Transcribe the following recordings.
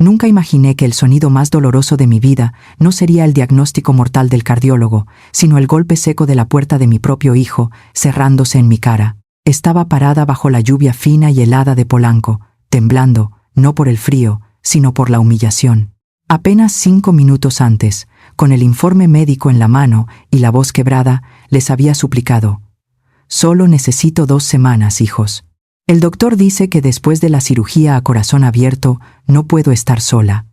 Nunca imaginé que el sonido más doloroso de mi vida no sería el diagnóstico mortal del cardiólogo, sino el golpe seco de la puerta de mi propio hijo, cerrándose en mi cara. Estaba parada bajo la lluvia fina y helada de Polanco, temblando, no por el frío, sino por la humillación. Apenas 5 minutos antes, con el informe médico en la mano y la voz quebrada, les había suplicado: «Solo necesito 2 semanas, hijos. El doctor dice que después de la cirugía a corazón abierto no puedo estar sola.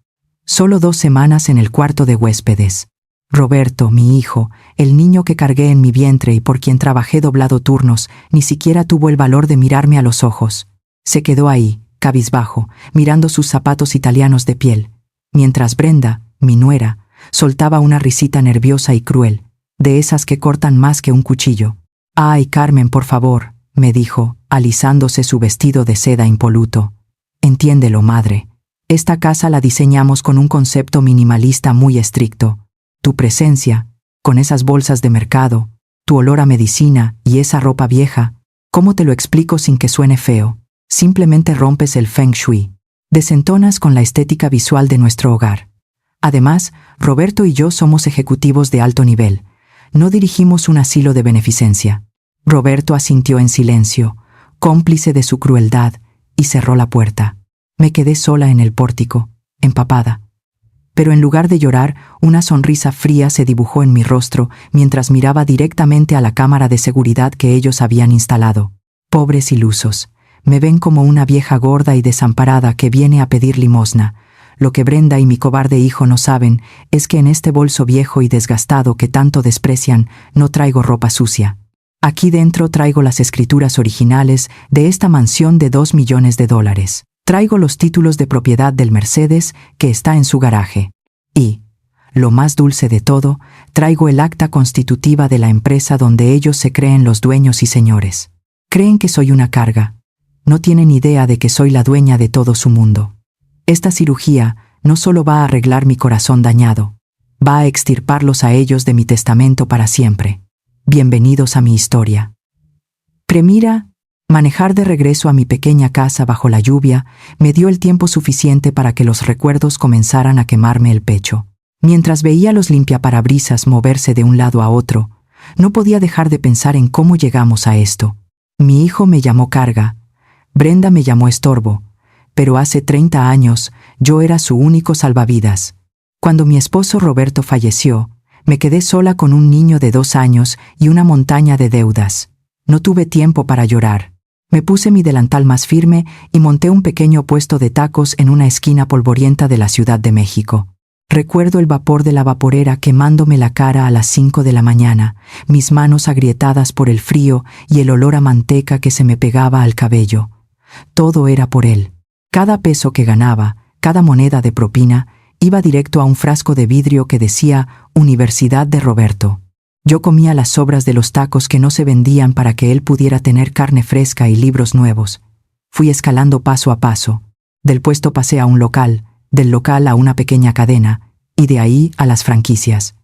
Solo 2 semanas en el cuarto de huéspedes. Roberto, mi hijo, el niño que cargué en mi vientre y por quien trabajé doblado turnos, ni siquiera tuvo el valor de mirarme a los ojos. Se quedó ahí, cabizbajo, mirando sus zapatos italianos de piel, mientras Brenda, mi nuera, soltaba una risita nerviosa y cruel, de esas que cortan más que un cuchillo. «Ay, Carmen, por favor», me dijo, alisándose su vestido de seda impoluto. «Entiéndelo, madre. Esta casa la diseñamos con un concepto minimalista muy estricto. Tu presencia, con esas bolsas de mercado, tu olor a medicina y esa ropa vieja, ¿cómo te lo explico sin que suene feo? Simplemente rompes el feng shui. Desentonas con la estética visual de nuestro hogar. Además, Roberto y yo somos ejecutivos de alto nivel. No dirigimos un asilo de beneficencia». Roberto asintió en silencio, cómplice de su crueldad, y cerró la puerta. Me quedé sola en el pórtico, empapada. Pero en lugar de llorar, una sonrisa fría se dibujó en mi rostro mientras miraba directamente a la cámara de seguridad que ellos habían instalado. Pobres ilusos, me ven como una vieja gorda y desamparada que viene a pedir limosna. Lo que Brenda y mi cobarde hijo no saben es que en este bolso viejo y desgastado que tanto desprecian no traigo ropa sucia. Aquí dentro traigo las escrituras originales de esta mansión de $2 millones. Traigo los títulos de propiedad del Mercedes que está en su garaje. Y, lo más dulce de todo, traigo el acta constitutiva de la empresa donde ellos se creen los dueños y señores. Creen que soy una carga. No tienen idea de que soy la dueña de todo su mundo. Esta cirugía no solo va a arreglar mi corazón dañado, va a extirparlos a ellos de mi testamento para siempre. Bienvenidos a mi historia. Premira, manejar de regreso a mi pequeña casa bajo la lluvia me dio el tiempo suficiente para que los recuerdos comenzaran a quemarme el pecho. Mientras veía los limpiaparabrisas moverse de un lado a otro, no podía dejar de pensar en cómo llegamos a esto. Mi hijo me llamó carga, Brenda me llamó estorbo, pero hace 30 años yo era su único salvavidas. Cuando mi esposo Roberto falleció, me quedé sola con un niño de 2 años y una montaña de deudas. No tuve tiempo para llorar. Me puse mi delantal más firme y monté un pequeño puesto de tacos en una esquina polvorienta de la Ciudad de México. Recuerdo el vapor de la vaporera quemándome la cara a las 5 de la mañana, mis manos agrietadas por el frío y el olor a manteca que se me pegaba al cabello. Todo era por él. Cada peso que ganaba, cada moneda de propina, iba directo a un frasco de vidrio que decía Universidad de Roberto. Yo comía las sobras de los tacos que no se vendían para que él pudiera tener carne fresca y libros nuevos. Fui escalando paso a paso. Del puesto pasé a un local, del local a una pequeña cadena, y de ahí a las franquicias.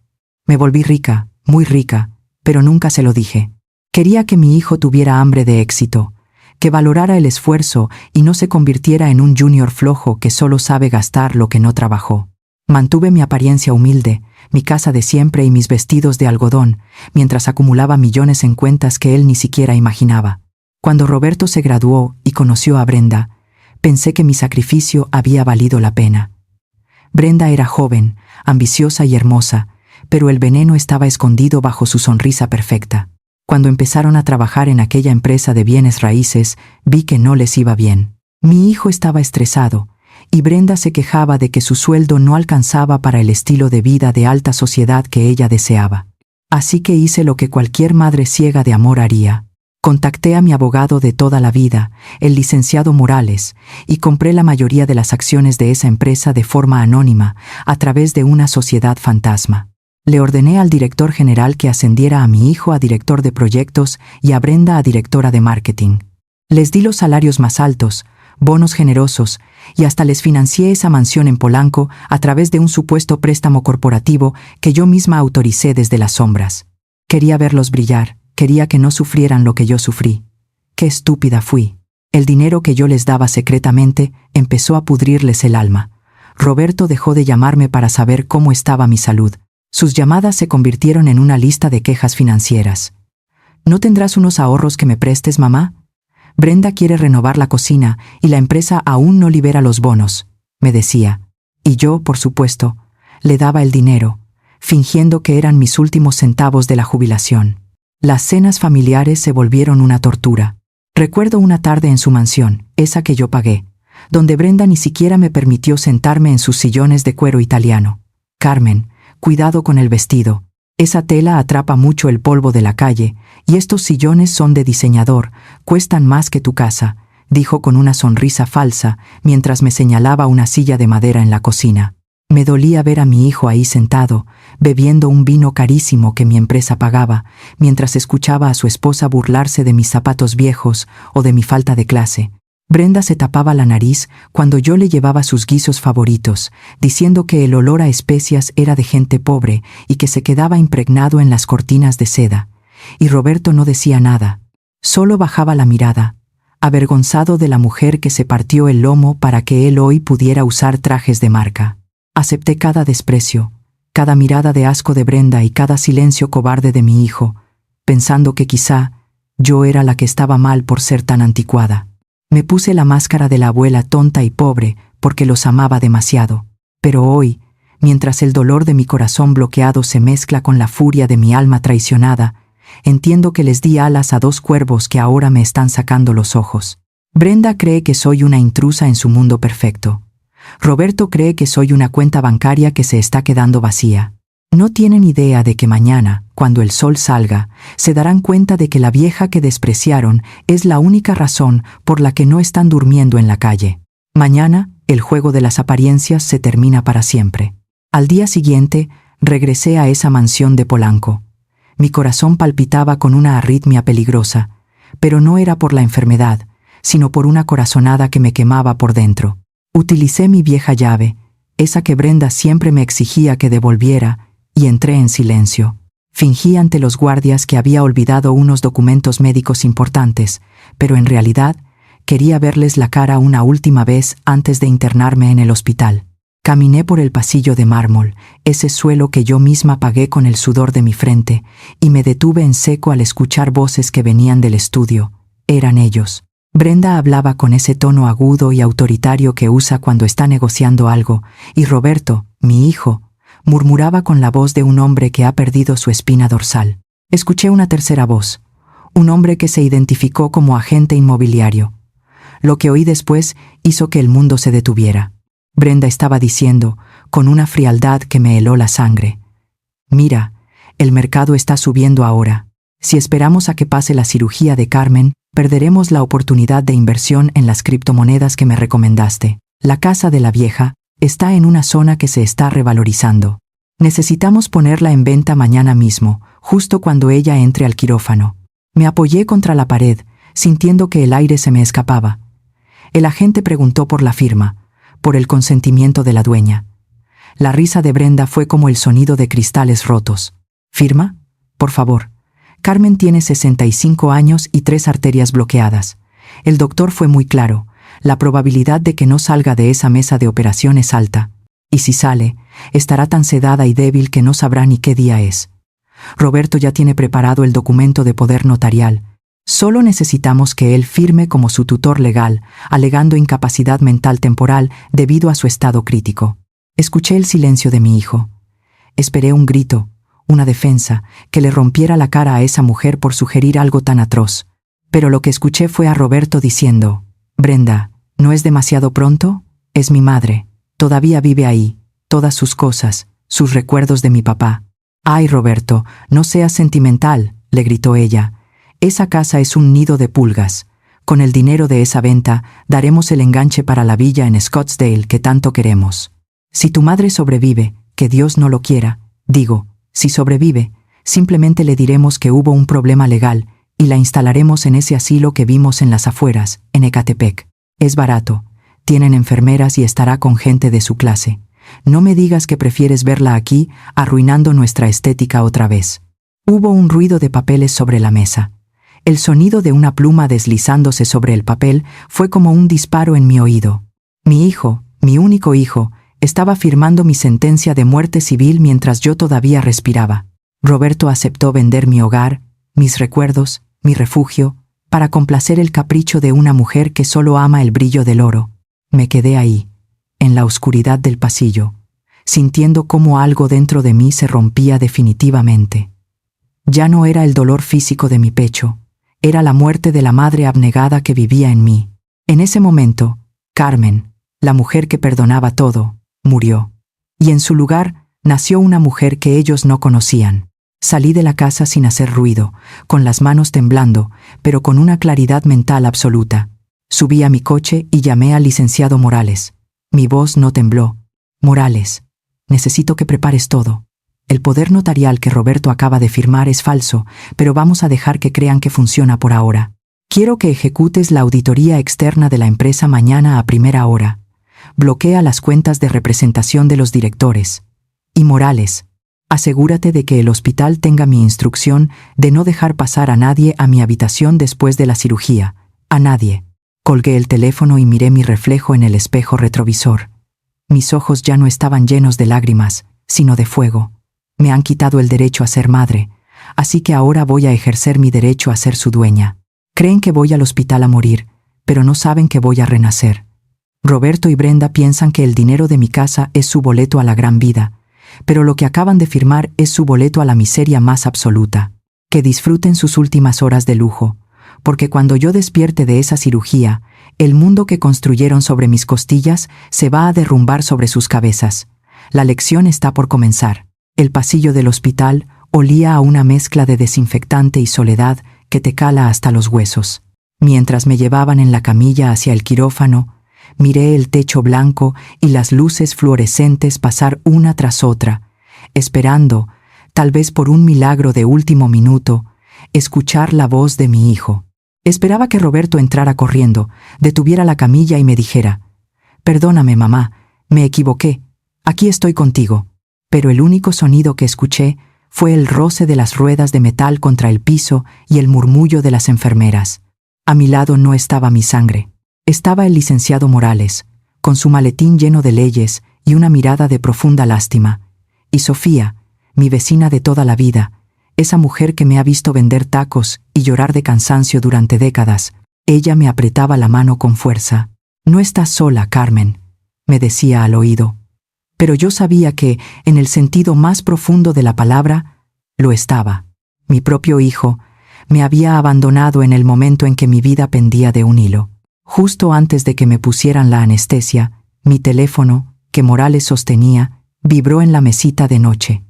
Me volví rica, muy rica, pero nunca se lo dije. Quería que mi hijo tuviera hambre de éxito, que valorara el esfuerzo y no se convirtiera en un junior flojo que solo sabe gastar lo que no trabajó. Mantuve mi apariencia humilde, mi casa de siempre y mis vestidos de algodón, mientras acumulaba millones en cuentas que él ni siquiera imaginaba. Cuando Roberto se graduó y conoció a Brenda, pensé que mi sacrificio había valido la pena. Brenda era joven, ambiciosa y hermosa, pero el veneno estaba escondido bajo su sonrisa perfecta. Cuando empezaron a trabajar en aquella empresa de bienes raíces, vi que no les iba bien. Mi hijo estaba estresado, y Brenda se quejaba de que su sueldo no alcanzaba para el estilo de vida de alta sociedad que ella deseaba. Así que hice lo que cualquier madre ciega de amor haría. Contacté a mi abogado de toda la vida, el licenciado Morales, y compré la mayoría de las acciones de esa empresa de forma anónima, a través de una sociedad fantasma. Le ordené al director general que ascendiera a mi hijo a director de proyectos y a Brenda a directora de marketing. Les di los salarios más altos, bonos generosos, y hasta les financié esa mansión en Polanco a través de un supuesto préstamo corporativo que yo misma autoricé desde las sombras. Quería verlos brillar, quería que no sufrieran lo que yo sufrí. ¡Qué estúpida fui! El dinero que yo les daba secretamente empezó a pudrirles el alma. Roberto dejó de llamarme para saber cómo estaba mi salud. Sus llamadas se convirtieron en una lista de quejas financieras. ¿No tendrás unos ahorros que me prestes, mamá? Brenda quiere renovar la cocina y la empresa aún no libera los bonos, me decía. Y yo, por supuesto, le daba el dinero, fingiendo que eran mis últimos centavos de la jubilación. Las cenas familiares se volvieron una tortura. Recuerdo una tarde en su mansión, esa que yo pagué, donde Brenda ni siquiera me permitió sentarme en sus sillones de cuero italiano. Carmen, cuidado con el vestido. Esa tela atrapa mucho el polvo de la calle, y estos sillones son de diseñador, cuestan más que tu casa, dijo con una sonrisa falsa, mientras me señalaba una silla de madera en la cocina. Me dolía ver a mi hijo ahí sentado, bebiendo un vino carísimo que mi empresa pagaba, mientras escuchaba a su esposa burlarse de mis zapatos viejos o de mi falta de clase. Brenda se tapaba la nariz cuando yo le llevaba sus guisos favoritos, diciendo que el olor a especias era de gente pobre y que se quedaba impregnado en las cortinas de seda. Y Roberto no decía nada, solo bajaba la mirada, avergonzado de la mujer que se partió el lomo para que él hoy pudiera usar trajes de marca. Acepté cada desprecio, cada mirada de asco de Brenda y cada silencio cobarde de mi hijo, pensando que quizá yo era la que estaba mal por ser tan anticuada. Me puse la máscara de la abuela tonta y pobre porque los amaba demasiado. Pero hoy, mientras el dolor de mi corazón bloqueado se mezcla con la furia de mi alma traicionada, entiendo que les di alas a dos cuervos que ahora me están sacando los ojos. Brenda cree que soy una intrusa en su mundo perfecto. Roberto cree que soy una cuenta bancaria que se está quedando vacía. No tienen idea de que mañana, cuando el sol salga, se darán cuenta de que la vieja que despreciaron es la única razón por la que no están durmiendo en la calle. Mañana, el juego de las apariencias se termina para siempre. Al día siguiente, regresé a esa mansión de Polanco. Mi corazón palpitaba con una arritmia peligrosa, pero no era por la enfermedad, sino por una corazonada que me quemaba por dentro. Utilicé mi vieja llave, esa que Brenda siempre me exigía que devolviera, y entré en silencio. Fingí ante los guardias que había olvidado unos documentos médicos importantes, pero en realidad quería verles la cara una última vez antes de internarme en el hospital. Caminé por el pasillo de mármol, ese suelo que yo misma pagué con el sudor de mi frente, y me detuve en seco al escuchar voces que venían del estudio. Eran ellos. Brenda hablaba con ese tono agudo y autoritario que usa cuando está negociando algo, y Roberto, mi hijo, murmuraba con la voz de un hombre que ha perdido su espina dorsal. Escuché una tercera voz, un hombre que se identificó como agente inmobiliario. Lo que oí después hizo que el mundo se detuviera. Brenda estaba diciendo, con una frialdad que me heló la sangre: «Mira, el mercado está subiendo ahora. Si esperamos a que pase la cirugía de Carmen, perderemos la oportunidad de inversión en las criptomonedas que me recomendaste. La casa de la vieja está en una zona que se está revalorizando. Necesitamos ponerla en venta mañana mismo, justo cuando ella entre al quirófano». Me apoyé contra la pared, sintiendo que el aire se me escapaba. El agente preguntó por la firma, por el consentimiento de la dueña. La risa de Brenda fue como el sonido de cristales rotos. «¿Firma? Por favor. Carmen tiene 65 años y 3 arterias bloqueadas. El doctor fue muy claro. La probabilidad de que no salga de esa mesa de operación es alta. Y si sale, estará tan sedada y débil que no sabrá ni qué día es. Roberto ya tiene preparado el documento de poder notarial. Solo necesitamos que él firme como su tutor legal, alegando incapacidad mental temporal debido a su estado crítico». Escuché el silencio de mi hijo. Esperé un grito, una defensa, que le rompiera la cara a esa mujer por sugerir algo tan atroz. Pero lo que escuché fue a Roberto diciendo: «Brenda, ¿no es demasiado pronto? Es mi madre. Todavía vive ahí, todas sus cosas, sus recuerdos de mi papá». «Ay, Roberto, no seas sentimental», le gritó ella. «Esa casa es un nido de pulgas. Con el dinero de esa venta, daremos el enganche para la villa en Scottsdale que tanto queremos. Si tu madre sobrevive, que Dios no lo quiera, digo, si sobrevive, simplemente le diremos que hubo un problema legal y la instalaremos en ese asilo que vimos en las afueras, en Ecatepec. Es barato, tienen enfermeras y estará con gente de su clase. No me digas que prefieres verla aquí, arruinando nuestra estética otra vez». Hubo un ruido de papeles sobre la mesa. El sonido de una pluma deslizándose sobre el papel fue como un disparo en mi oído. Mi hijo, mi único hijo, Estaba firmando mi sentencia de muerte civil mientras yo todavía respiraba. Roberto aceptó vender mi hogar, mis recuerdos, mi refugio, para complacer el capricho de una mujer que solo ama el brillo del oro. Me quedé ahí, en la oscuridad del pasillo, sintiendo cómo algo dentro de mí se rompía definitivamente. Ya no era el dolor físico de mi pecho, era la muerte de la madre abnegada que vivía en mí. En ese momento, Carmen, la mujer que perdonaba todo, murió. Y en su lugar, nació una mujer que ellos no conocían. Salí de la casa sin hacer ruido, con las manos temblando, pero con una claridad mental absoluta. Subí a mi coche y llamé al licenciado Morales. Mi voz no tembló. Morales, necesito que prepares todo. El poder notarial que Roberto acaba de firmar es falso, pero vamos a dejar que crean que funciona por ahora. Quiero que ejecutes la auditoría externa de la empresa mañana a primera hora. Bloquea las cuentas de representación de los directores. Y Morales, asegúrate de que el hospital tenga mi instrucción de no dejar pasar a nadie a mi habitación después de la cirugía. A nadie. Colgué el teléfono y miré mi reflejo en el espejo retrovisor. Mis ojos ya no estaban llenos de lágrimas, sino de fuego. Me han quitado el derecho a ser madre, así que ahora voy a ejercer mi derecho a ser su dueña. Creen que voy al hospital a morir, pero no saben que voy a renacer. Roberto y Brenda piensan que el dinero de mi casa es su boleto a la gran vida, pero lo que acaban de firmar es su boleto a la miseria más absoluta. Que disfruten sus últimas horas de lujo, porque cuando yo despierte de esa cirugía, el mundo que construyeron sobre mis costillas se va a derrumbar sobre sus cabezas. La lección está por comenzar. El pasillo del hospital olía a una mezcla de desinfectante y soledad que te cala hasta los huesos. Mientras me llevaban en la camilla hacia el quirófano, miré el techo blanco y las luces fluorescentes pasar una tras otra, esperando, tal vez por un milagro de último minuto, escuchar la voz de mi hijo. Esperaba que Roberto entrara corriendo, detuviera la camilla y me dijera: «Perdóname, mamá, me equivoqué, aquí estoy contigo». Pero el único sonido que escuché fue el roce de las ruedas de metal contra el piso y el murmullo de las enfermeras. A mi lado no estaba mi sangre. Estaba el licenciado Morales, con su maletín lleno de leyes y una mirada de profunda lástima. Y Sofía, mi vecina de toda la vida, esa mujer que me ha visto vender tacos y llorar de cansancio durante décadas, ella me apretaba la mano con fuerza. «No estás sola, Carmen», me decía al oído. Pero yo sabía que, en el sentido más profundo de la palabra, lo estaba. Mi propio hijo me había abandonado en el momento en que mi vida pendía de un hilo. Justo antes de que me pusieran la anestesia, mi teléfono, que Morales sostenía, vibró en la mesita de noche.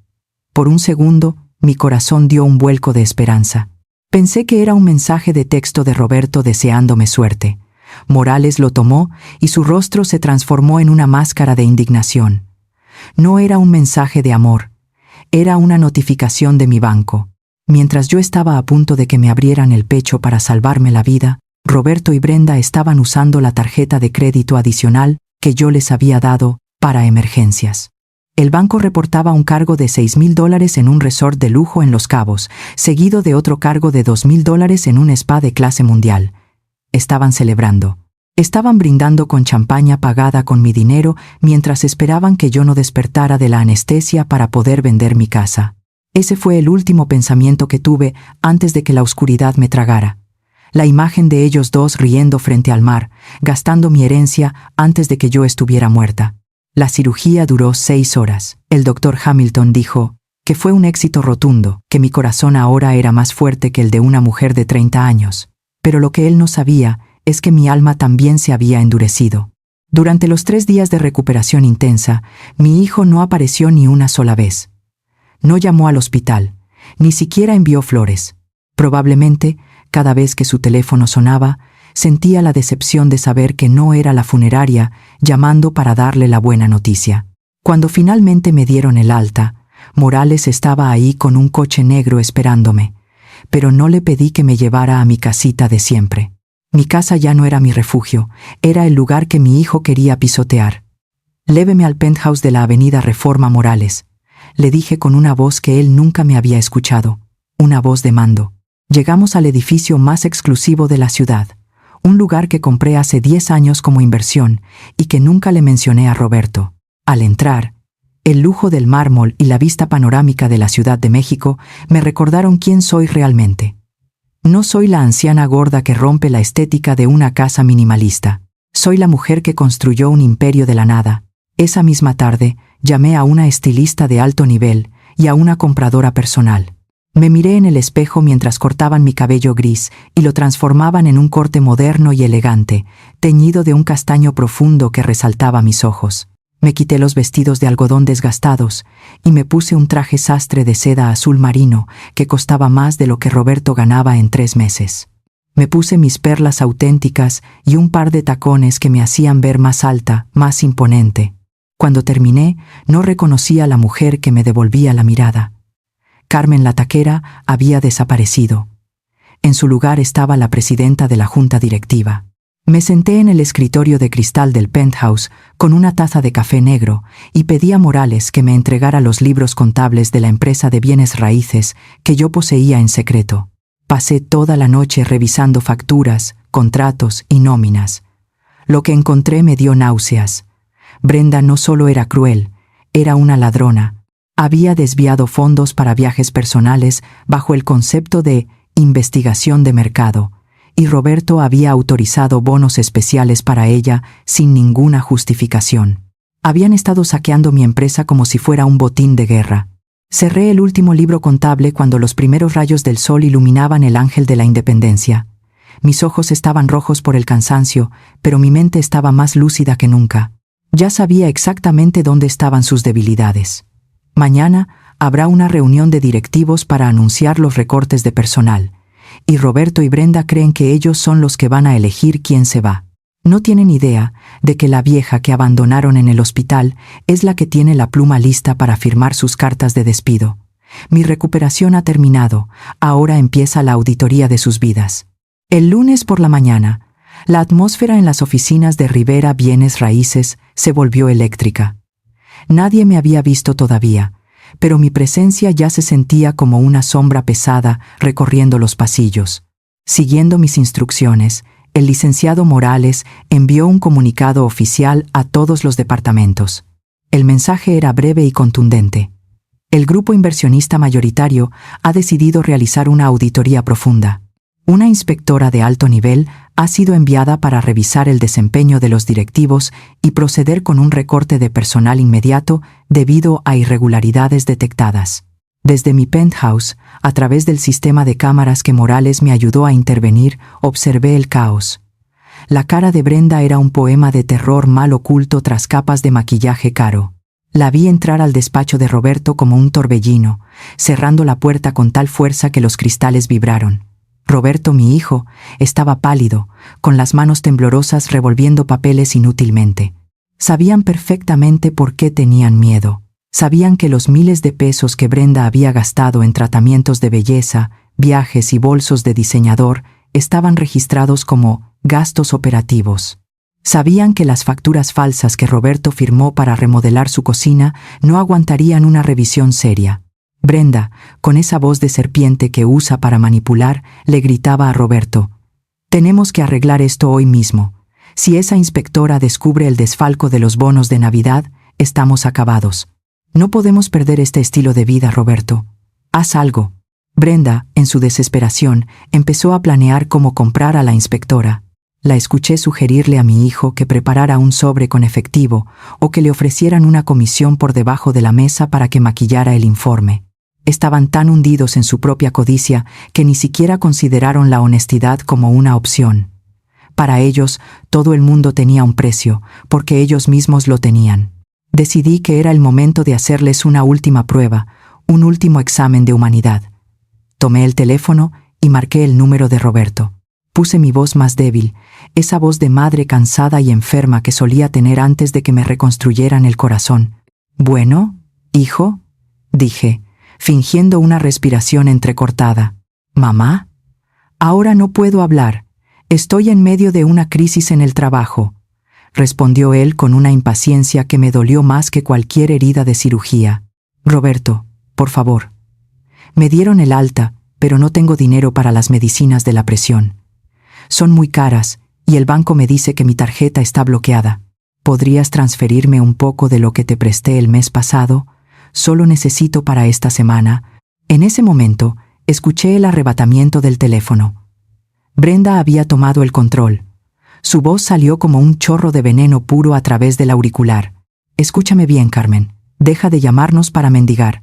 Por un segundo, mi corazón dio un vuelco de esperanza. Pensé que era un mensaje de texto de Roberto deseándome suerte. Morales lo tomó y su rostro se transformó en una máscara de indignación. No era un mensaje de amor, era una notificación de mi banco. Mientras yo estaba a punto de que me abrieran el pecho para salvarme la vida, Roberto y Brenda estaban usando la tarjeta de crédito adicional que yo les había dado para emergencias. El banco reportaba un cargo de $6,000 en un resort de lujo en Los Cabos, seguido de otro cargo de $2,000 en un spa de clase mundial. Estaban celebrando. Estaban brindando con champaña pagada con mi dinero mientras esperaban que yo no despertara de la anestesia para poder vender mi casa. Ese fue el último pensamiento que tuve antes de que la oscuridad me tragara. La imagen de ellos dos riendo frente al mar, gastando mi herencia antes de que yo estuviera muerta. La cirugía duró 6 horas. El doctor Hamilton dijo que fue un éxito rotundo, que mi corazón ahora era más fuerte que el de una mujer de 30 años. Pero lo que él no sabía es que mi alma también se había endurecido. Durante los 3 días de recuperación intensa, mi hijo no apareció ni una sola vez. No llamó al hospital, ni siquiera envió flores. Probablemente, cada vez que su teléfono sonaba, sentía la decepción de saber que no era la funeraria llamando para darle la buena noticia. Cuando finalmente me dieron el alta, Morales estaba ahí con un coche negro esperándome, pero no le pedí que me llevara a mi casita de siempre. Mi casa ya no era mi refugio, era el lugar que mi hijo quería pisotear. «Léveme al penthouse de la avenida Reforma, Morales», le dije con una voz que él nunca me había escuchado, una voz de mando. Llegamos al edificio más exclusivo de la ciudad, un lugar que compré hace 10 años como inversión y que nunca le mencioné a Roberto. Al entrar, el lujo del mármol y la vista panorámica de la Ciudad de México me recordaron quién soy realmente. No soy la anciana gorda que rompe la estética de una casa minimalista. Soy la mujer que construyó un imperio de la nada. Esa misma tarde, llamé a una estilista de alto nivel y a una compradora personal. Me miré en el espejo mientras cortaban mi cabello gris y lo transformaban en un corte moderno y elegante, teñido de un castaño profundo que resaltaba mis ojos. Me quité los vestidos de algodón desgastados y me puse un traje sastre de seda azul marino que costaba más de lo que Roberto ganaba en 3 meses. Me puse mis perlas auténticas y un par de tacones que me hacían ver más alta, más imponente. Cuando terminé, no reconocí a la mujer que me devolvía la mirada. Carmen la taquera había desaparecido. En su lugar estaba la presidenta de la junta directiva. Me senté en el escritorio de cristal del penthouse con una taza de café negro y pedí a Morales que me entregara los libros contables de la empresa de bienes raíces que yo poseía en secreto. Pasé toda la noche revisando facturas, contratos y nóminas. Lo que encontré me dio náuseas. Brenda no solo era cruel, era una ladrona. Había desviado fondos para viajes personales bajo el concepto de investigación de mercado, y Roberto había autorizado bonos especiales para ella sin ninguna justificación. Habían estado saqueando mi empresa como si fuera un botín de guerra. Cerré el último libro contable cuando los primeros rayos del sol iluminaban el ángel de la independencia. Mis ojos estaban rojos por el cansancio, pero mi mente estaba más lúcida que nunca. Ya sabía exactamente dónde estaban sus debilidades. Mañana habrá una reunión de directivos para anunciar los recortes de personal, y Roberto y Brenda creen que ellos son los que van a elegir quién se va. No tienen idea de que la vieja que abandonaron en el hospital es la que tiene la pluma lista para firmar sus cartas de despido. Mi recuperación ha terminado, ahora empieza la auditoría de sus vidas. El lunes por la mañana, la atmósfera en las oficinas de Rivera Bienes Raíces se volvió eléctrica. Nadie me había visto todavía, pero mi presencia ya se sentía como una sombra pesada recorriendo los pasillos. Siguiendo mis instrucciones, el licenciado Morales envió un comunicado oficial a todos los departamentos. El mensaje era breve y contundente. El grupo inversionista mayoritario ha decidido realizar una auditoría profunda. Una inspectora de alto nivel ha sido enviada para revisar el desempeño de los directivos y proceder con un recorte de personal inmediato debido a irregularidades detectadas. Desde mi penthouse, a través del sistema de cámaras que Morales me ayudó a intervenir, observé el caos. La cara de Brenda era un poema de terror mal oculto tras capas de maquillaje caro. La vi entrar al despacho de Roberto como un torbellino, cerrando la puerta con tal fuerza que los cristales vibraron. Roberto, mi hijo, estaba pálido, con las manos temblorosas revolviendo papeles inútilmente. Sabían perfectamente por qué tenían miedo. Sabían que los miles de pesos que Brenda había gastado en tratamientos de belleza, viajes y bolsos de diseñador estaban registrados como gastos operativos. Sabían que las facturas falsas que Roberto firmó para remodelar su cocina no aguantarían una revisión seria. Brenda, con esa voz de serpiente que usa para manipular, le gritaba a Roberto: «Tenemos que arreglar esto hoy mismo. Si esa inspectora descubre el desfalco de los bonos de Navidad, estamos acabados. No podemos perder este estilo de vida, Roberto. Haz algo». Brenda, en su desesperación, empezó a planear cómo comprar a la inspectora. La escuché sugerirle a mi hijo que preparara un sobre con efectivo o que le ofrecieran una comisión por debajo de la mesa para que maquillara el informe. Estaban tan hundidos en su propia codicia que ni siquiera consideraron la honestidad como una opción. Para ellos, todo el mundo tenía un precio, porque ellos mismos lo tenían. Decidí que era el momento de hacerles una última prueba, un último examen de humanidad. Tomé el teléfono y marqué el número de Roberto. Puse mi voz más débil, esa voz de madre cansada y enferma que solía tener antes de que me reconstruyeran el corazón. «Bueno, hijo», dije, fingiendo una respiración entrecortada. «¿Mamá? Ahora no puedo hablar. Estoy en medio de una crisis en el trabajo», respondió él con una impaciencia que me dolió más que cualquier herida de cirugía. «Roberto, por favor». Me dieron el alta, pero no tengo dinero para las medicinas de la presión. Son muy caras, y el banco me dice que mi tarjeta está bloqueada. ¿Podrías transferirme un poco de lo que te presté el mes pasado? Solo necesito para esta semana. En ese momento, escuché el arrebatamiento del teléfono. Brenda había tomado el control. Su voz salió como un chorro de veneno puro a través del auricular. Escúchame bien, Carmen. Deja de llamarnos para mendigar.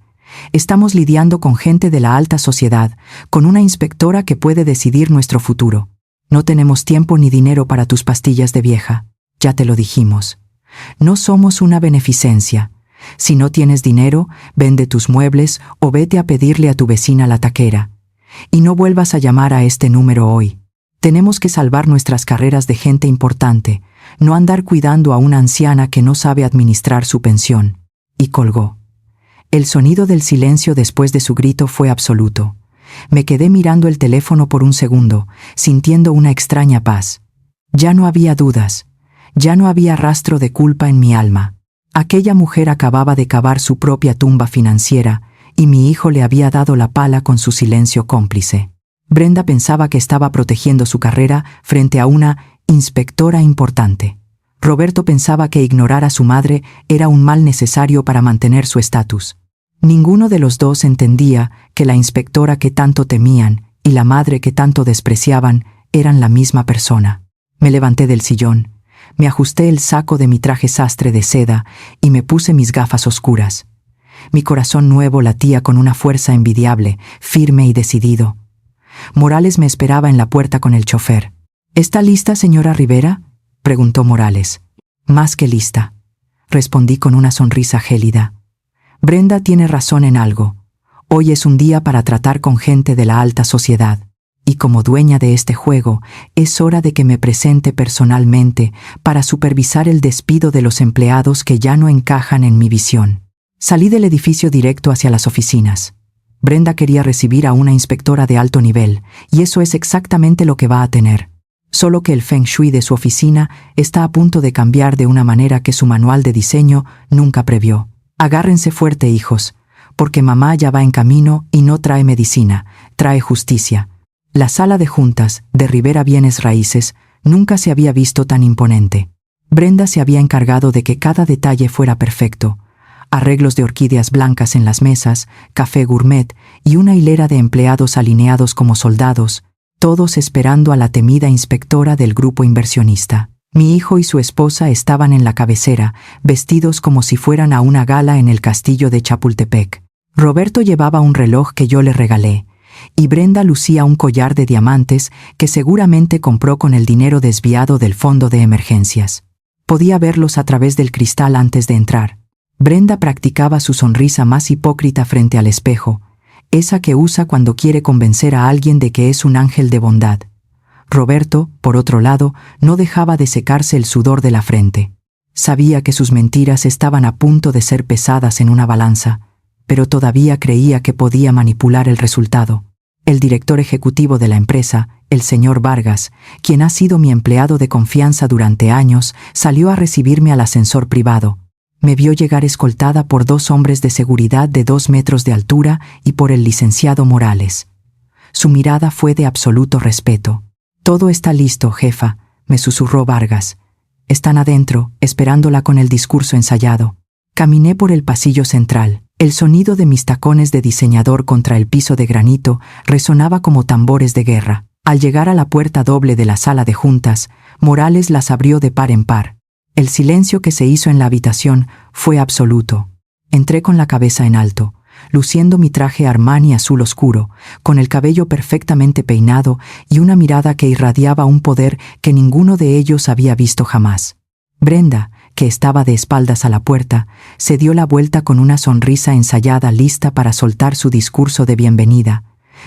Estamos lidiando con gente de la alta sociedad, con una inspectora que puede decidir nuestro futuro. No tenemos tiempo ni dinero para tus pastillas de vieja. Ya te lo dijimos. No somos una beneficencia. Si no tienes dinero, vende tus muebles o vete a pedirle a tu vecina la taquera. Y no vuelvas a llamar a este número hoy. Tenemos que salvar nuestras carreras de gente importante, no andar cuidando a una anciana que no sabe administrar su pensión. Y colgó. El sonido del silencio después de su grito fue absoluto. Me quedé mirando el teléfono por un segundo, sintiendo una extraña paz. Ya no había dudas. Ya no había rastro de culpa en mi alma. Aquella mujer acababa de cavar su propia tumba financiera y mi hijo le había dado la pala con su silencio cómplice. Brenda pensaba que estaba protegiendo su carrera frente a una inspectora importante. Roberto pensaba que ignorar a su madre era un mal necesario para mantener su estatus. Ninguno de los dos entendía que la inspectora que tanto temían y la madre que tanto despreciaban eran la misma persona. Me levanté del sillón. Me ajusté el saco de mi traje sastre de seda y me puse mis gafas oscuras. Mi corazón nuevo latía con una fuerza envidiable, firme y decidido. Morales me esperaba en la puerta con el chofer. ¿Está lista, señora Rivera?, preguntó Morales. Más que lista, respondí con una sonrisa gélida. Brenda tiene razón en algo. Hoy es un día para tratar con gente de la alta sociedad. Y como dueña de este juego, es hora de que me presente personalmente para supervisar el despido de los empleados que ya no encajan en mi visión. Salí del edificio directo hacia las oficinas. Brenda quería recibir a una inspectora de alto nivel, y eso es exactamente lo que va a tener. Solo que el feng shui de su oficina está a punto de cambiar de una manera que su manual de diseño nunca previó. Agárrense fuerte, hijos, porque mamá ya va en camino y no trae medicina, trae justicia. La sala de juntas de Rivera Bienes Raíces nunca se había visto tan imponente. Brenda se había encargado de que cada detalle fuera perfecto. Arreglos de orquídeas blancas en las mesas, café gourmet y una hilera de empleados alineados como soldados, todos esperando a la temida inspectora del grupo inversionista. Mi hijo y su esposa estaban en la cabecera, vestidos como si fueran a una gala en el castillo de Chapultepec. Roberto llevaba un reloj que yo le regalé, y Brenda lucía un collar de diamantes que seguramente compró con el dinero desviado del fondo de emergencias. Podía verlos a través del cristal antes de entrar. Brenda practicaba su sonrisa más hipócrita frente al espejo, esa que usa cuando quiere convencer a alguien de que es un ángel de bondad. Roberto, por otro lado, no dejaba de secarse el sudor de la frente. Sabía que sus mentiras estaban a punto de ser pesadas en una balanza, pero todavía creía que podía manipular el resultado. El director ejecutivo de la empresa, el señor Vargas, quien ha sido mi empleado de confianza durante años, salió a recibirme al ascensor privado. Me vio llegar escoltada por 2 hombres de seguridad de 2 metros de altura y por el licenciado Morales. Su mirada fue de absoluto respeto. «Todo está listo, jefa», me susurró Vargas. «Están adentro, esperándola con el discurso ensayado». Caminé por el pasillo central. El sonido de mis tacones de diseñador contra el piso de granito resonaba como tambores de guerra. Al llegar a la puerta doble de la sala de juntas, Morales las abrió de par en par. El silencio que se hizo en la habitación fue absoluto. Entré con la cabeza en alto, luciendo mi traje Armani azul oscuro, con el cabello perfectamente peinado y una mirada que irradiaba un poder que ninguno de ellos había visto jamás. Brenda, que estaba de espaldas a la puerta, se dio la vuelta con una sonrisa ensayada lista para soltar su discurso de bienvenida,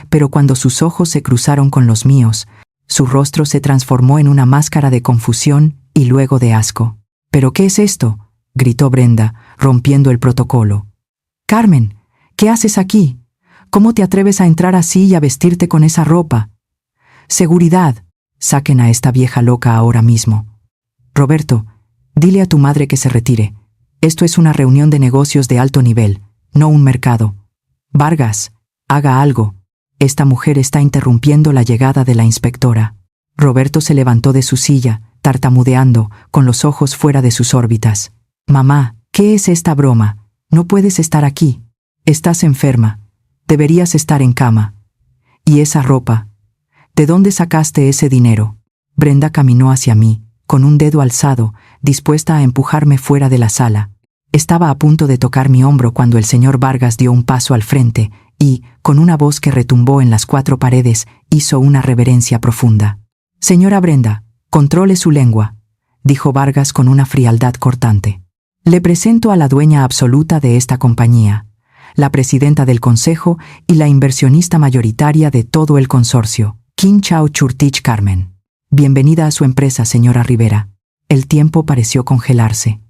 pero cuando sus ojos se cruzaron con los míos, su rostro se transformó en una máscara de confusión y luego de asco. «¿Pero qué es esto?», gritó Brenda, rompiendo el protocolo. «Carmen, ¿qué haces aquí? ¿Cómo te atreves a entrar así y a vestirte con esa ropa? Seguridad, saquen a esta vieja loca ahora mismo. Roberto, dile a tu madre que se retire. Esto es una reunión de negocios de alto nivel, no un mercado. Vargas, haga algo. Esta mujer está interrumpiendo la llegada de la inspectora». Roberto se levantó de su silla, tartamudeando, con los ojos fuera de sus órbitas. «Mamá, ¿qué es esta broma? No puedes estar aquí. Estás enferma. Deberías estar en cama. ¿Y esa ropa? ¿De dónde sacaste ese dinero?» Brenda caminó hacia mí, con un dedo alzado, dispuesta a empujarme fuera de la sala. Estaba a punto de tocar mi hombro cuando el señor Vargas dio un paso al frente y, con una voz que retumbó en las 4 paredes, hizo una reverencia profunda. «Señora Brenda, controle su lengua», dijo Vargas con una frialdad cortante. «Le presento a la dueña absoluta de esta compañía, la presidenta del consejo y la inversionista mayoritaria de todo el consorcio, Kim Chao Churtich Carmen. Bienvenida a su empresa, señora Rivera». El tiempo pareció congelarse.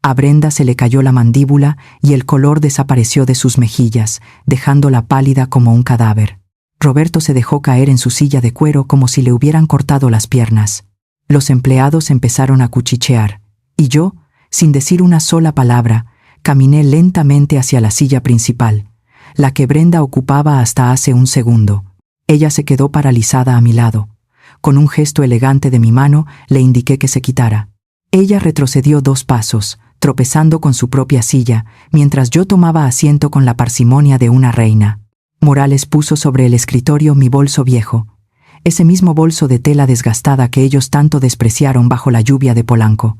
A Brenda se le cayó la mandíbula y el color desapareció de sus mejillas, dejándola pálida como un cadáver. Roberto se dejó caer en su silla de cuero como si le hubieran cortado las piernas. Los empleados empezaron a cuchichear, y yo, sin decir una sola palabra, caminé lentamente hacia la silla principal, la que Brenda ocupaba hasta hace un segundo. Ella se quedó paralizada a mi lado. Con un gesto elegante de mi mano, le indiqué que se quitara. Ella retrocedió 2 pasos, tropezando con su propia silla, mientras yo tomaba asiento con la parsimonia de una reina. Morales puso sobre el escritorio mi bolso viejo, ese mismo bolso de tela desgastada que ellos tanto despreciaron bajo la lluvia de Polanco.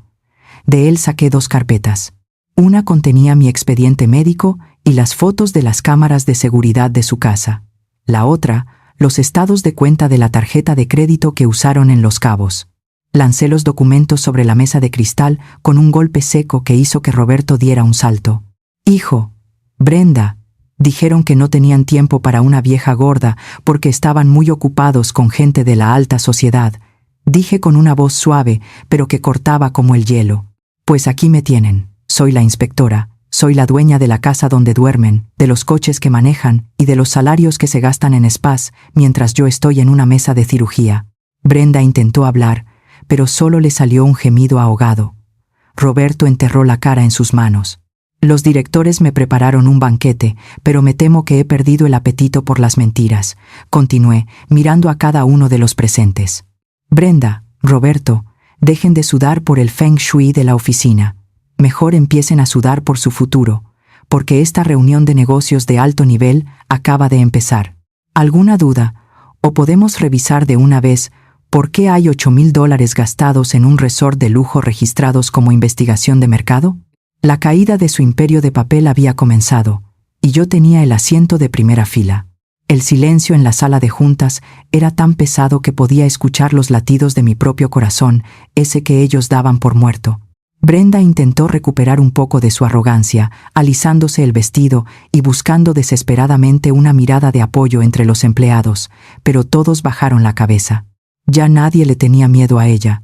De él saqué 2 carpetas. Una contenía mi expediente médico y las fotos de las cámaras de seguridad de su casa. La otra, los estados de cuenta de la tarjeta de crédito que usaron en Los Cabos. Lancé los documentos sobre la mesa de cristal con un golpe seco que hizo que Roberto diera un salto. «Hijo, Brenda», dijeron que no tenían tiempo para una vieja gorda porque estaban muy ocupados con gente de la alta sociedad, dije con una voz suave, pero que cortaba como el hielo. «Pues aquí me tienen. Soy la inspectora, soy la dueña de la casa donde duermen, de los coches que manejan y de los salarios que se gastan en spas mientras yo estoy en una mesa de cirugía». Brenda intentó hablar, pero solo le salió un gemido ahogado. Roberto enterró la cara en sus manos. «Los directores me prepararon un banquete, pero me temo que he perdido el apetito por las mentiras», continué, mirando a cada uno de los presentes. «Brenda, Roberto, dejen de sudar por el feng shui de la oficina. Mejor empiecen a sudar por su futuro, porque esta reunión de negocios de alto nivel acaba de empezar. ¿Alguna duda? ¿O podemos revisar de una vez por qué hay $8,000 gastados en un resort de lujo registrados como investigación de mercado?» La caída de su imperio de papel había comenzado, y yo tenía el asiento de primera fila. El silencio en la sala de juntas era tan pesado que podía escuchar los latidos de mi propio corazón, ese que ellos daban por muerto. Brenda intentó recuperar un poco de su arrogancia, alisándose el vestido y buscando desesperadamente una mirada de apoyo entre los empleados, pero todos bajaron la cabeza. Ya nadie le tenía miedo a ella.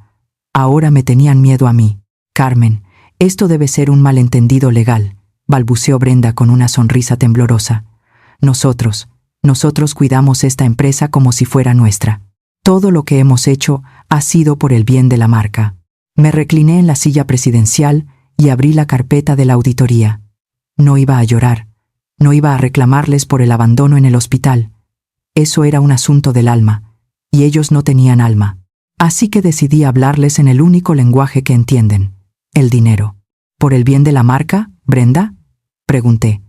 Ahora me tenían miedo a mí. «Carmen, esto debe ser un malentendido legal», balbuceó Brenda con una sonrisa temblorosa. Nosotros cuidamos esta empresa como si fuera nuestra. Todo lo que hemos hecho ha sido por el bien de la marca». Me recliné en la silla presidencial y abrí la carpeta de la auditoría. No iba a llorar, no iba a reclamarles por el abandono en el hospital. Eso era un asunto del alma, y ellos no tenían alma. Así que decidí hablarles en el único lenguaje que entienden: el dinero. «¿Por el bien de la marca, Brenda?», pregunté,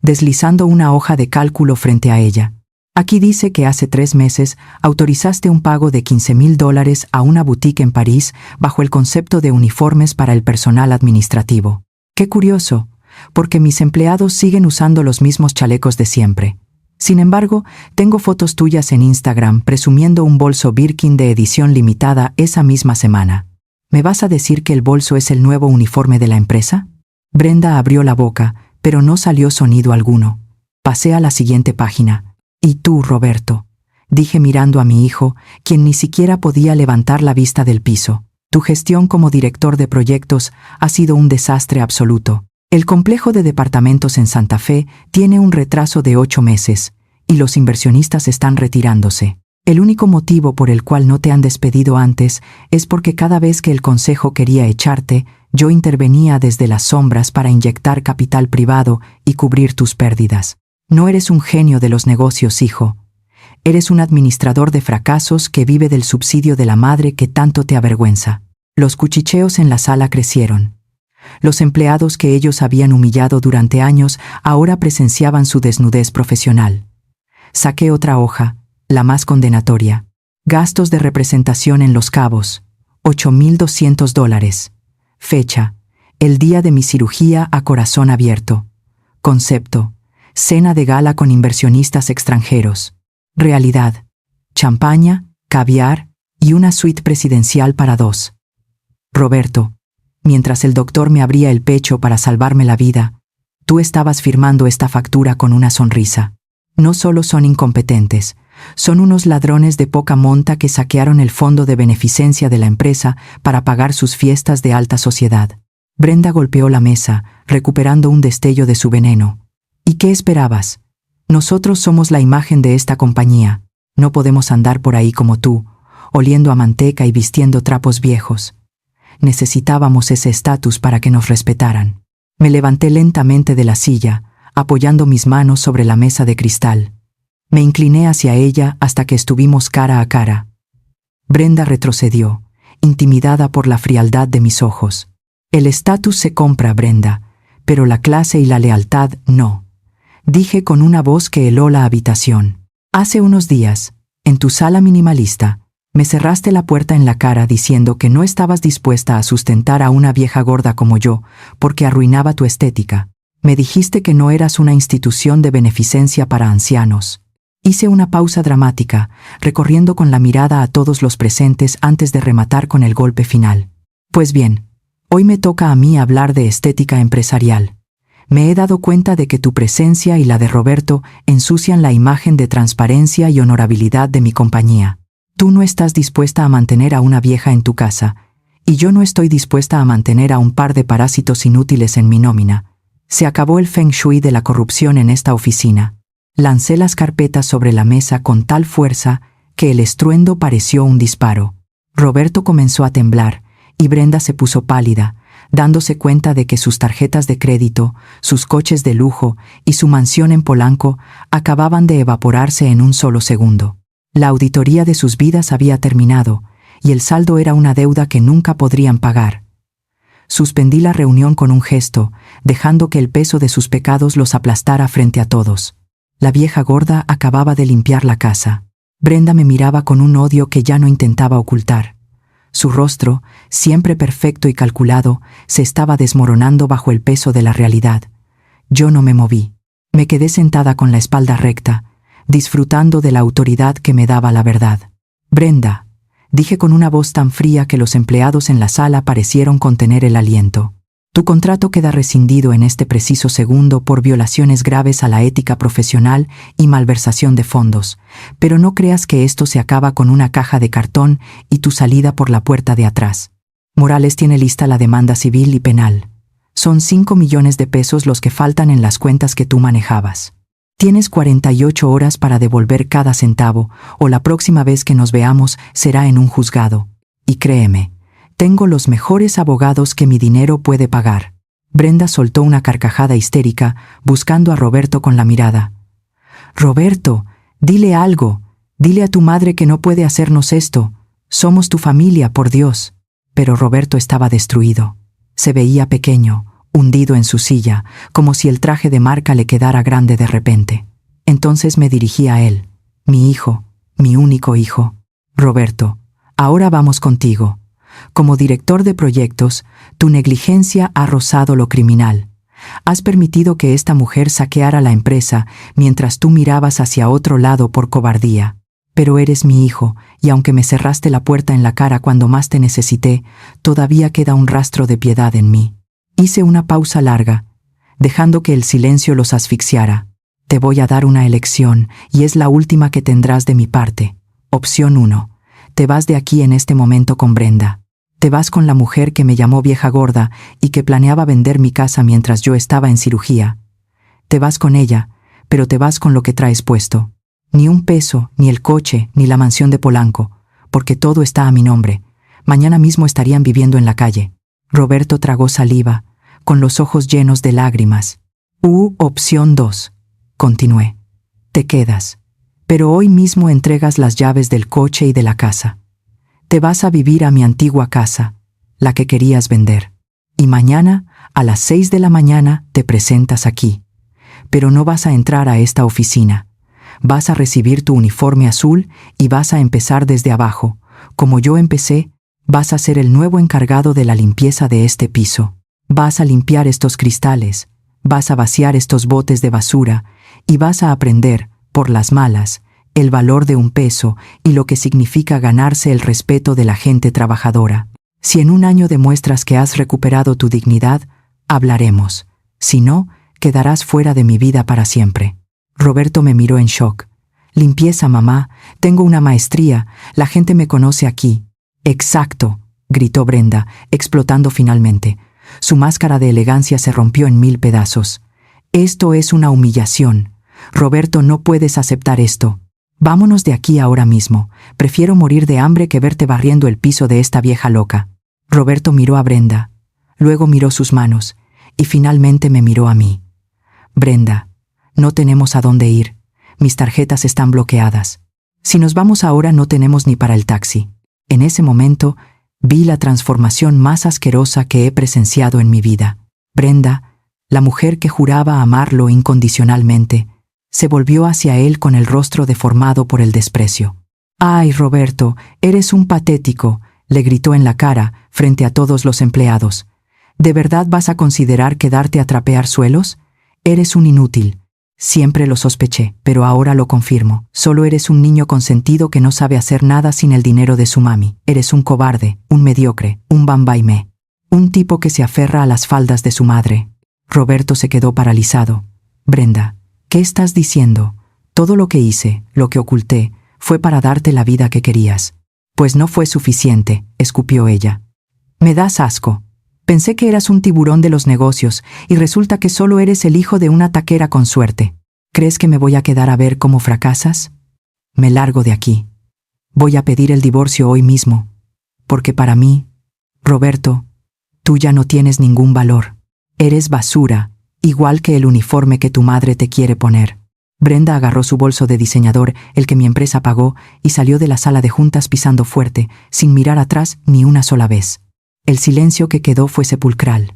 deslizando una hoja de cálculo frente a ella. «Aquí dice que hace 3 meses autorizaste un pago de $15,000 a una boutique en París bajo el concepto de uniformes para el personal administrativo. Qué curioso, porque mis empleados siguen usando los mismos chalecos de siempre. Sin embargo, tengo fotos tuyas en Instagram presumiendo un bolso Birkin de edición limitada esa misma semana. ¿Me vas a decir que el bolso es el nuevo uniforme de la empresa?». Brenda abrió la boca, pero no salió sonido alguno. Pasé a la siguiente página. «¿Y tú, Roberto?», dije mirando a mi hijo, quien ni siquiera podía levantar la vista del piso. «Tu gestión como director de proyectos ha sido un desastre absoluto. El complejo de departamentos en Santa Fe tiene un retraso de 8 meses, y los inversionistas están retirándose. El único motivo por el cual no te han despedido antes es porque cada vez que el consejo quería echarte, yo intervenía desde las sombras para inyectar capital privado y cubrir tus pérdidas. No eres un genio de los negocios, hijo. Eres un administrador de fracasos que vive del subsidio de la madre que tanto te avergüenza. Los cuchicheos en la sala crecieron. Los empleados que ellos habían humillado durante años ahora presenciaban su desnudez profesional. Saqué otra hoja, la más condenatoria. Gastos de representación en Los Cabos, $8,200. Fecha: el día de mi cirugía a corazón abierto. Concepto: cena de gala con inversionistas extranjeros. Realidad: champaña, caviar y una suite presidencial para 2. Roberto, mientras el doctor me abría el pecho para salvarme la vida, tú estabas firmando esta factura con una sonrisa. No solo son incompetentes, son unos ladrones de poca monta que saquearon el fondo de beneficencia de la empresa para pagar sus fiestas de alta sociedad. Brenda golpeó la mesa, recuperando un destello de su veneno. ¿Y qué esperabas? Nosotros somos la imagen de esta compañía. No podemos andar por ahí como tú, oliendo a manteca y vistiendo trapos viejos. Necesitábamos ese estatus para que nos respetaran. Me levanté lentamente de la silla, apoyando mis manos sobre la mesa de cristal. Me incliné hacia ella hasta que estuvimos cara a cara. Brenda retrocedió, intimidada por la frialdad de mis ojos. El estatus se compra, Brenda, pero la clase y la lealtad no. Dije con una voz que heló la habitación. Hace unos días, en tu sala minimalista, me cerraste la puerta en la cara diciendo que no estabas dispuesta a sustentar a una vieja gorda como yo, porque arruinaba tu estética. Me dijiste que no eras una institución de beneficencia para ancianos. Hice una pausa dramática, recorriendo con la mirada a todos los presentes antes de rematar con el golpe final. Pues bien, hoy me toca a mí hablar de estética empresarial. Me he dado cuenta de que tu presencia y la de Roberto ensucian la imagen de transparencia y honorabilidad de mi compañía. Tú no estás dispuesta a mantener a una vieja en tu casa, y yo no estoy dispuesta a mantener a un par de parásitos inútiles en mi nómina. Se acabó el feng shui de la corrupción en esta oficina. Lancé las carpetas sobre la mesa con tal fuerza que el estruendo pareció un disparo. Roberto comenzó a temblar, y Brenda se puso pálida, dándose cuenta de que sus tarjetas de crédito, sus coches de lujo y su mansión en Polanco acababan de evaporarse en un solo segundo. La auditoría de sus vidas había terminado, y el saldo era una deuda que nunca podrían pagar. Suspendí la reunión con un gesto, dejando que el peso de sus pecados los aplastara frente a todos. La vieja gorda acababa de limpiar la casa. Brenda me miraba con un odio que ya no intentaba ocultar. Su rostro, siempre perfecto y calculado, se estaba desmoronando bajo el peso de la realidad. Yo no me moví. Me quedé sentada con la espalda recta, disfrutando de la autoridad que me daba la verdad. Brenda, dije con una voz tan fría que los empleados en la sala parecieron contener el aliento. Tu contrato queda rescindido en este preciso segundo por violaciones graves a la ética profesional y malversación de fondos, pero no creas que esto se acaba con una caja de cartón y tu salida por la puerta de atrás. Morales tiene lista la demanda civil y penal. Son 5 millones de pesos los que faltan en las cuentas que tú manejabas. Tienes 48 horas para devolver cada centavo, o la próxima vez que nos veamos será en un juzgado. Y créeme, tengo los mejores abogados que mi dinero puede pagar. Brenda soltó una carcajada histérica, buscando a Roberto con la mirada. Roberto, dile algo. Dile a tu madre que no puede hacernos esto. Somos tu familia, por Dios. Pero Roberto estaba destruido. Se veía pequeño, hundido en su silla, como si el traje de marca le quedara grande de repente. Entonces me dirigí a él. Mi hijo, mi único hijo. Roberto, ahora vamos contigo. Como director de proyectos, tu negligencia ha rozado lo criminal. Has permitido que esta mujer saqueara la empresa mientras tú mirabas hacia otro lado por cobardía. Pero eres mi hijo, y aunque me cerraste la puerta en la cara cuando más te necesité, todavía queda un rastro de piedad en mí. Hice una pausa larga, dejando que el silencio los asfixiara. Te voy a dar una elección, y es la última que tendrás de mi parte. Opción 1. Te vas de aquí en este momento con Brenda. Te vas con la mujer que me llamó vieja gorda y que planeaba vender mi casa mientras yo estaba en cirugía. Te vas con ella, pero te vas con lo que traes puesto. Ni un peso, ni el coche, ni la mansión de Polanco, porque todo está a mi nombre. Mañana mismo estarían viviendo en la calle. Roberto tragó saliva, con los ojos llenos de lágrimas. Opción 2. Continué. Te quedas. Pero hoy mismo entregas las llaves del coche y de la casa. Te vas a vivir a mi antigua casa. la que querías vender. Y mañana, a las 6 de la mañana, te presentas aquí. Pero no vas a entrar a esta oficina. Vas a recibir tu uniforme azul y vas a empezar desde abajo. Como yo empecé, vas a ser el nuevo encargado de la limpieza de este piso. Vas a limpiar estos cristales, vas a vaciar estos botes de basura y vas a aprender, por las malas, el valor de un peso y lo que significa ganarse el respeto de la gente trabajadora. Si en un año demuestras que has recuperado tu dignidad, hablaremos. Si no, quedarás fuera de mi vida para siempre. Roberto me miró en shock. Limpieza, mamá, tengo una maestría, la gente me conoce aquí. Exacto, gritó Brenda, explotando finalmente. Su máscara de elegancia se rompió en 1000 pedazos. Esto es una humillación. Roberto, no puedes aceptar esto. Vámonos de aquí ahora mismo. Prefiero morir de hambre que verte barriendo el piso de esta vieja loca. Roberto miró a Brenda, luego miró sus manos y finalmente me miró a mí. Brenda, no tenemos a dónde ir. Mis tarjetas están bloqueadas. Si nos vamos ahora no tenemos ni para el taxi. En ese momento vi la transformación más asquerosa que he presenciado en mi vida. Brenda, la mujer que juraba amarlo incondicionalmente, se volvió hacia él con el rostro deformado por el desprecio. «¡Ay, Roberto, eres un patético!», le gritó en la cara frente a todos los empleados. «¿De verdad vas a considerar quedarte a trapear suelos? Eres un inútil. Siempre lo sospeché, pero ahora lo confirmo. Solo eres un niño consentido que no sabe hacer nada sin el dinero de su mami. Eres un cobarde, un mediocre, un bambaimé. Un tipo que se aferra a las faldas de su madre». Roberto se quedó paralizado. «Brenda, ¿qué estás diciendo? Todo lo que hice, lo que oculté, fue para darte la vida que querías». «Pues no fue suficiente», escupió ella. «Me das asco. Pensé que eras un tiburón de los negocios y resulta que solo eres el hijo de una taquera con suerte. ¿Crees que me voy a quedar a ver cómo fracasas? Me largo de aquí. Voy a pedir el divorcio hoy mismo. Porque para mí, Roberto, tú ya no tienes ningún valor. Eres basura, igual que el uniforme que tu madre te quiere poner». Brenda agarró su bolso de diseñador, el que mi empresa pagó, y salió de la sala de juntas pisando fuerte, sin mirar atrás ni una sola vez. El silencio que quedó fue sepulcral.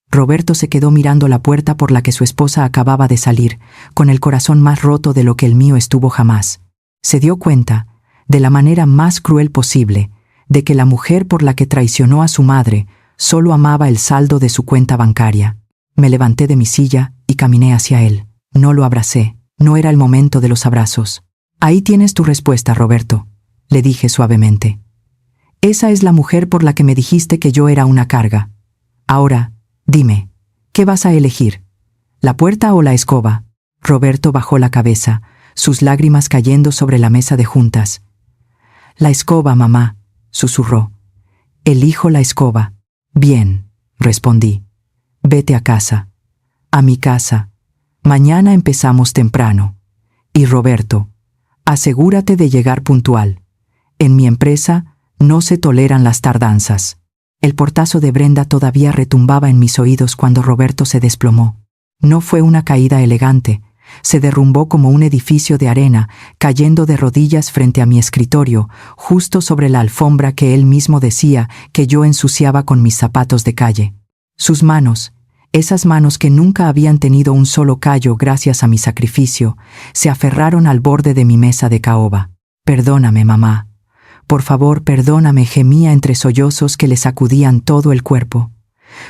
Roberto se quedó mirando la puerta por la que su esposa acababa de salir, con el corazón más roto de lo que el mío estuvo jamás. Se dio cuenta, de la manera más cruel posible, de que la mujer por la que traicionó a su madre solo amaba el saldo de su cuenta bancaria. Me levanté de mi silla y caminé hacia él. No lo abracé, no era el momento de los abrazos. «Ahí tienes tu respuesta, Roberto», le dije suavemente. «Esa es la mujer por la que me dijiste que yo era una carga. Ahora, dime, ¿qué vas a elegir? ¿La puerta o la escoba?» Roberto bajó la cabeza, sus lágrimas cayendo sobre la mesa de juntas. «La escoba, mamá», susurró. «Elijo la escoba». «Bien», respondí. «Vete a casa. A mi casa. Mañana empezamos temprano. Y Roberto, asegúrate de llegar puntual. En mi empresa no se toleran las tardanzas». El portazo de Brenda todavía retumbaba en mis oídos cuando Roberto se desplomó. No fue una caída elegante, se derrumbó como un edificio de arena, cayendo de rodillas frente a mi escritorio, justo sobre la alfombra que él mismo decía que yo ensuciaba con mis zapatos de calle. Sus manos, esas manos que nunca habían tenido un solo callo gracias a mi sacrificio, se aferraron al borde de mi mesa de caoba. «Perdóname, mamá. Por favor, perdóname», gemía entre sollozos que le sacudían todo el cuerpo.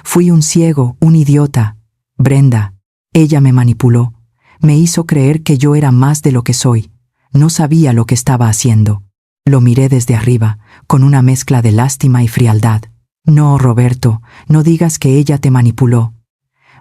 «Fui un ciego, un idiota. Brenda, ella me manipuló. Me hizo creer que yo era más de lo que soy. No sabía lo que estaba haciendo». Lo miré desde arriba, con una mezcla de lástima y frialdad. «No, Roberto, no digas que ella te manipuló.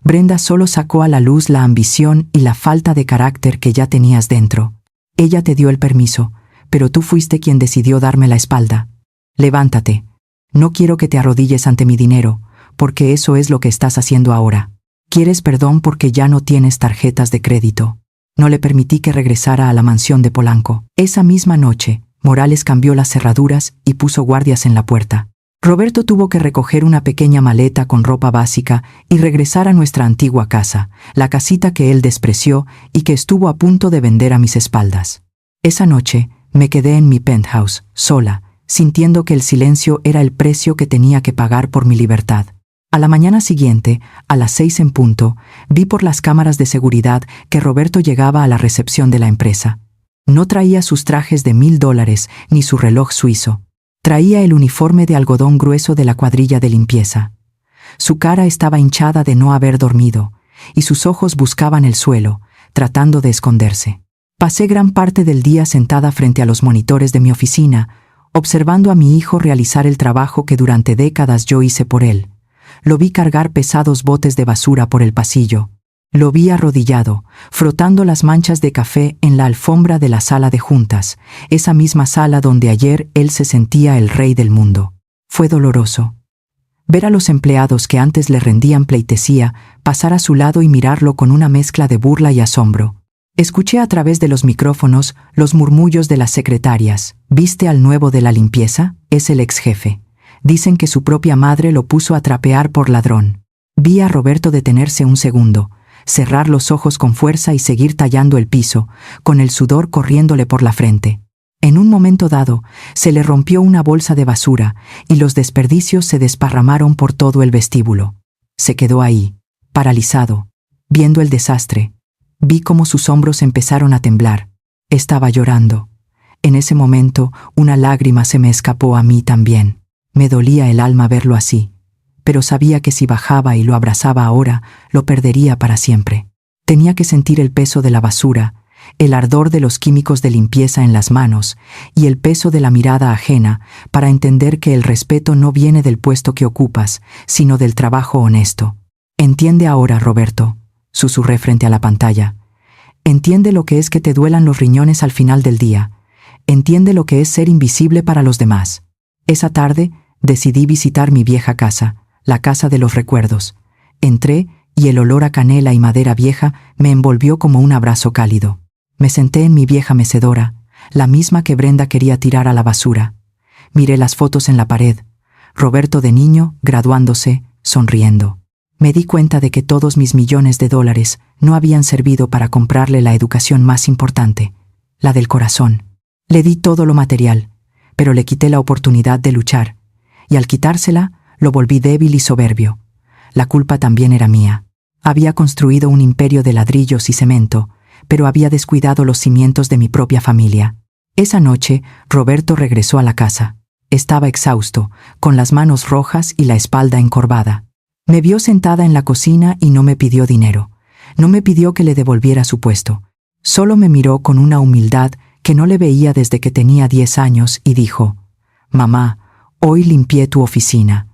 Brenda solo sacó a la luz la ambición y la falta de carácter que ya tenías dentro. Ella te dio el permiso, pero tú fuiste quien decidió darme la espalda. Levántate. No quiero que te arrodilles ante mi dinero, porque eso es lo que estás haciendo ahora. Quieres perdón porque ya no tienes tarjetas de crédito». No le permití que regresara a la mansión de Polanco. Esa misma noche, Morales cambió las cerraduras y puso guardias en la puerta. Roberto tuvo que recoger una pequeña maleta con ropa básica y regresar a nuestra antigua casa, la casita que él despreció y que estuvo a punto de vender a mis espaldas. Esa noche me quedé en mi penthouse, sola, sintiendo que el silencio era el precio que tenía que pagar por mi libertad. A la mañana siguiente, a las 6 en punto, vi por las cámaras de seguridad que Roberto llegaba a la recepción de la empresa. No traía sus trajes de $1000 ni su reloj suizo. Traía el uniforme de algodón grueso de la cuadrilla de limpieza. Su cara estaba hinchada de no haber dormido, y sus ojos buscaban el suelo, tratando de esconderse. Pasé gran parte del día sentada frente a los monitores de mi oficina, observando a mi hijo realizar el trabajo que durante décadas yo hice por él. Lo vi cargar pesados botes de basura por el pasillo. Lo vi arrodillado, frotando las manchas de café en la alfombra de la sala de juntas, esa misma sala donde ayer él se sentía el rey del mundo. Fue doloroso. Ver a los empleados que antes le rendían pleitesía pasar a su lado y mirarlo con una mezcla de burla y asombro. Escuché a través de los micrófonos los murmullos de las secretarias. ¿Viste al nuevo de la limpieza? Es el ex jefe. Dicen que su propia madre lo puso a trapear por ladrón. Vi a Roberto detenerse un segundo, cerrar los ojos con fuerza y seguir tallando el piso, con el sudor corriéndole por la frente. En un momento dado, se le rompió una bolsa de basura y los desperdicios se desparramaron por todo el vestíbulo. Se quedó ahí, paralizado, viendo el desastre. Vi cómo sus hombros empezaron a temblar. Estaba llorando. En ese momento, una lágrima se me escapó a mí también. Me dolía el alma verlo así, pero sabía que si bajaba y lo abrazaba ahora, lo perdería para siempre. Tenía que sentir el peso de la basura, el ardor de los químicos de limpieza en las manos y el peso de la mirada ajena para entender que el respeto no viene del puesto que ocupas, sino del trabajo honesto. «Entiende ahora, Roberto», susurré frente a la pantalla. «Entiende lo que es que te duelan los riñones al final del día. Entiende lo que es ser invisible para los demás». Esa tarde decidí visitar mi vieja casa, la casa de los recuerdos. Entré y el olor a canela y madera vieja me envolvió como un abrazo cálido. Me senté en mi vieja mecedora, la misma que Brenda quería tirar a la basura. Miré las fotos en la pared. Roberto de niño, graduándose, sonriendo. Me di cuenta de que todos mis millones de dólares no habían servido para comprarle la educación más importante, la del corazón. Le di todo lo material, pero le quité la oportunidad de luchar, y al quitársela, lo volví débil y soberbio. La culpa también era mía. Había construido un imperio de ladrillos y cemento, pero había descuidado los cimientos de mi propia familia. Esa noche, Roberto regresó a la casa. Estaba exhausto, con las manos rojas y la espalda encorvada. Me vio sentada en la cocina y no me pidió dinero. No me pidió que le devolviera su puesto. Solo me miró con una humildad que no le veía desde que tenía 10 años y dijo: «Mamá, hoy limpié tu oficina.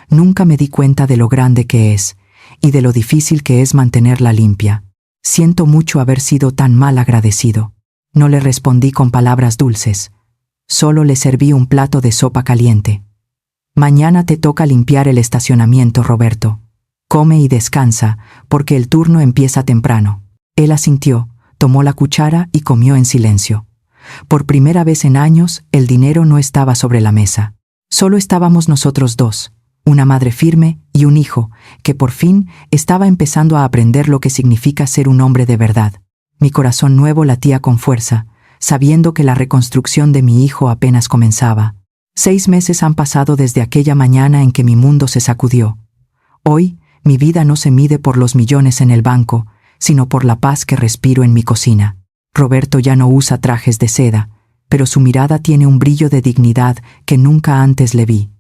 Nunca me di cuenta de lo grande que es y de lo difícil que es mantenerla limpia. Siento mucho haber sido tan mal agradecido». No le respondí con palabras dulces. Solo le serví un plato de sopa caliente. «Mañana te toca limpiar el estacionamiento, Roberto. Come y descansa, porque el turno empieza temprano». Él asintió, tomó la cuchara y comió en silencio. Por primera vez en años, el dinero no estaba sobre la mesa. Solo estábamos nosotros dos, una madre firme y un hijo que por fin estaba empezando a aprender lo que significa ser un hombre de verdad. Mi corazón nuevo latía con fuerza, sabiendo que la reconstrucción de mi hijo apenas comenzaba. 6 meses han pasado desde aquella mañana en que mi mundo se sacudió. Hoy, mi vida no se mide por los millones en el banco, sino por la paz que respiro en mi cocina. Roberto ya no usa trajes de seda, pero su mirada tiene un brillo de dignidad que nunca antes le vi.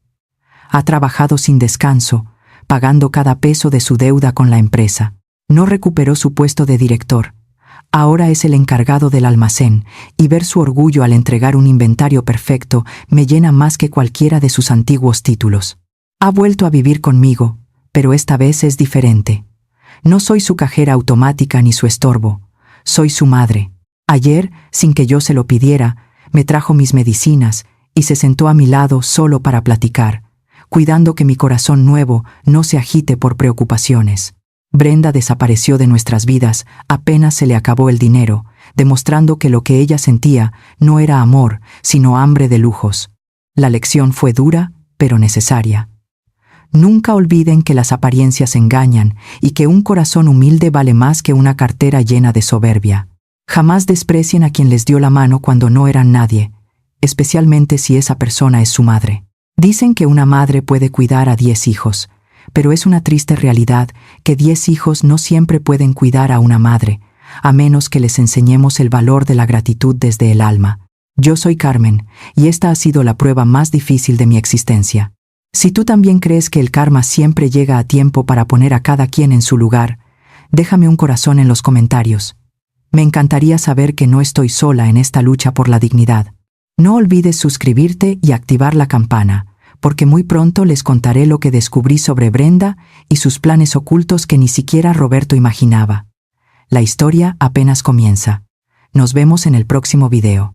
Ha trabajado sin descanso, pagando cada peso de su deuda con la empresa. No recuperó su puesto de director. Ahora es el encargado del almacén, y ver su orgullo al entregar un inventario perfecto me llena más que cualquiera de sus antiguos títulos. Ha vuelto a vivir conmigo, pero esta vez es diferente. No soy su cajera automática ni su estorbo. Soy su madre. Ayer, sin que yo se lo pidiera, me trajo mis medicinas y se sentó a mi lado solo para platicar, cuidando que mi corazón nuevo no se agite por preocupaciones. Brenda desapareció de nuestras vidas apenas se le acabó el dinero, demostrando que lo que ella sentía no era amor, sino hambre de lujos. La lección fue dura, pero necesaria. Nunca olviden que las apariencias engañan y que un corazón humilde vale más que una cartera llena de soberbia. Jamás desprecien a quien les dio la mano cuando no eran nadie. especialmente si esa persona es su madre. Dicen que una madre puede cuidar a 10 hijos, pero es una triste realidad que 10 hijos no siempre pueden cuidar a una madre, a menos que les enseñemos el valor de la gratitud desde el alma. Yo soy Carmen, y esta ha sido la prueba más difícil de mi existencia. Si tú también crees que el karma siempre llega a tiempo para poner a cada quien en su lugar, déjame un corazón en los comentarios. Me encantaría saber que no estoy sola en esta lucha por la dignidad. No olvides suscribirte y activar la campana, porque muy pronto les contaré lo que descubrí sobre Brenda y sus planes ocultos que ni siquiera Roberto imaginaba. La historia apenas comienza. Nos vemos en el próximo video.